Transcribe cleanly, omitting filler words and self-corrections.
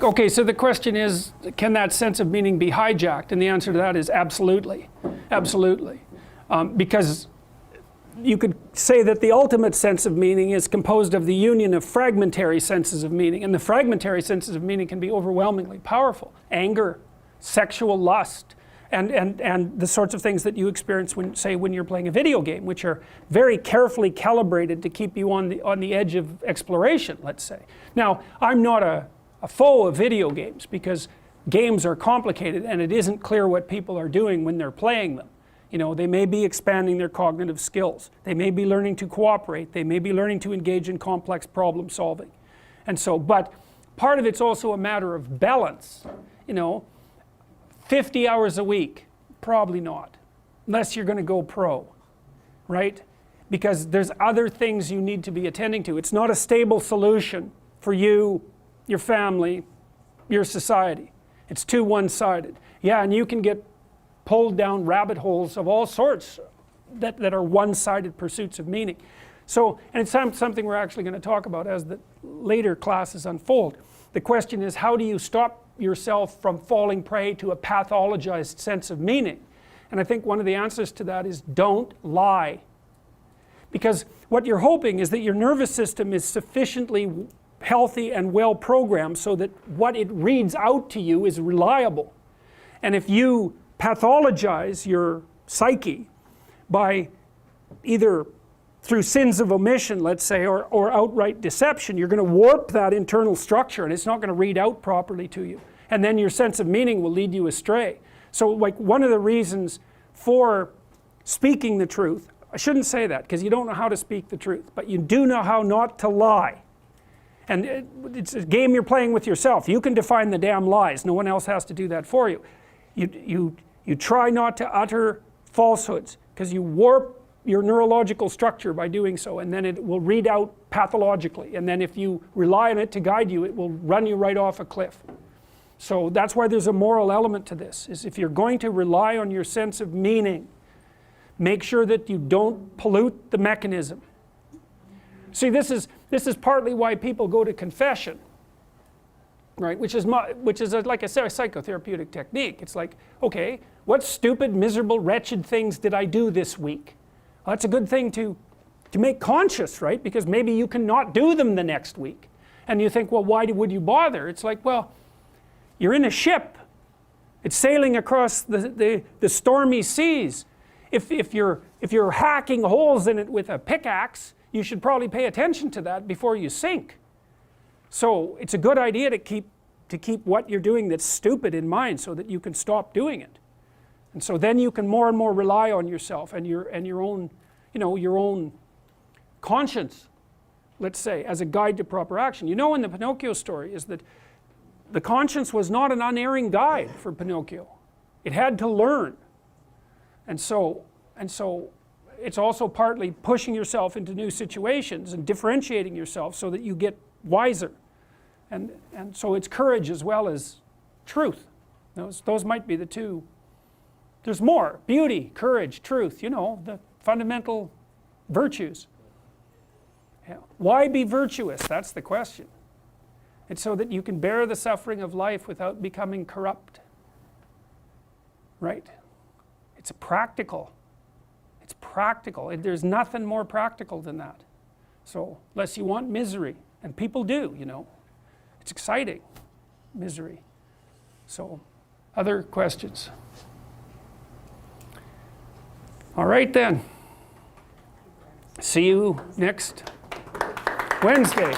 Okay, so the question is, can that sense of meaning be hijacked? And the answer to that is absolutely. Absolutely. Because you could say that the ultimate sense of meaning is composed of the union of fragmentary senses of meaning. And the fragmentary senses of meaning can be overwhelmingly powerful. Anger, sexual lust, and the sorts of things that you experience when, say, when you're playing a video game, which are very carefully calibrated to keep you on the edge of exploration, let's say. Now, I'm not a foe of video games, because games are complicated and it isn't clear what people are doing when they're playing them. You know, they may be expanding their cognitive skills, they may be learning to cooperate, they may be learning to engage in complex problem solving. And so, but part of it's also a matter of balance. You know, 50 hours a week, probably not, unless you're going to go pro, right? Because there's other things you need to be attending to. It's not a stable solution for you, your family, your society. It's too one-sided. Yeah, and you can get pulled down rabbit holes of all sorts that are one-sided pursuits of meaning. So, and it's something we're actually going to talk about as the later classes unfold. The question is, how do you stop yourself from falling prey to a pathologized sense of meaning? And I think one of the answers to that is, don't lie. Because what you're hoping is that your nervous system is sufficiently healthy and well programmed so that what it reads out to you is reliable. And if you pathologize your psyche by either through sins of omission, let's say, or outright deception, you're going to warp that internal structure and it's not going to read out properly to you. And then your sense of meaning will lead you astray. So like one of the reasons for speaking the truth, I shouldn't say that because you don't know how to speak the truth, but you do know how not to lie. And it's a game you're playing with yourself. You can define the damn lies. No one else has to do that for you. You try not to utter falsehoods because you warp your neurological structure by doing so, and then it will read out pathologically. And then if you rely on it to guide you, it will run you right off a cliff. So that's why there's a moral element to this, is if you're going to rely on your sense of meaning, make sure that you don't pollute the mechanism. See, this is partly why people go to confession, right? Which is like I said, a psychotherapeutic technique. It's like, okay, what stupid, miserable, wretched things did I do this week? Well, that's a good thing to make conscious, right? Because maybe you can not do them the next week. And you think, well, why would you bother? It's like, well, you're in a ship. It's sailing across the stormy seas. If you're hacking holes in it with a pickaxe, you should probably pay attention to that before you sink. So it's a good idea to keep what you're doing that's stupid in mind so that you can stop doing it. And so then you can more and more rely on yourself and your own, your own conscience, let's say, as a guide to proper action. You know, in the Pinocchio story is that the conscience was not an unerring guide for Pinocchio. It had to learn. And so it's also partly pushing yourself into new situations and differentiating yourself so that you get wiser. And so it's courage as well as truth. Those might be the two. There's more. Beauty, courage, truth, the fundamental virtues. Yeah. Why be virtuous? That's the question. It's so that you can bear the suffering of life without becoming corrupt. Right? It's practical. It's practical. There's nothing more practical than that. So, unless you want misery, and people do, it's exciting, misery. So, other questions? All right then. See you next Wednesday.